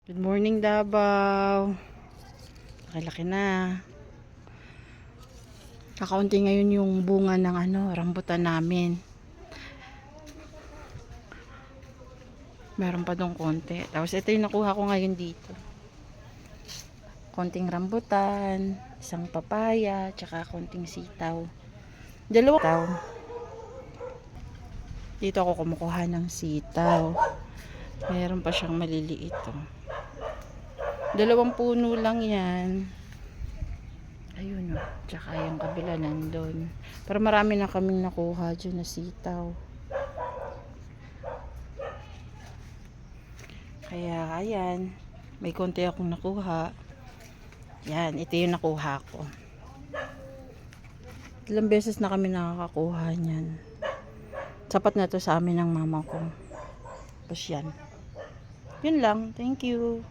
Good morning, Davao. Laki-laki na. Kakaunti ngayon yung bunga ng rambutan namin. Meron pa dong konti. Tapos ito yung nakuha ko ngayon dito. Konting rambutan, isang papaya, tsaka konting sitaw. Dalawa sitaw. Dito ako kumukuha ng sitaw. Meron pa siyang maliliit. Oh. 2 puno lang yan. Ayun o. Tsaka yung kabila nandun. Pero marami na kaming nakuha dyan na sitaw. Kaya ayan. May konti akong nakuha. Yan. Ito yung nakuha ko. Ilang beses na kami nakakakuha niyan. Sapat na to sa amin ng mama ko. Tapos yan. Yun lang. Thank you.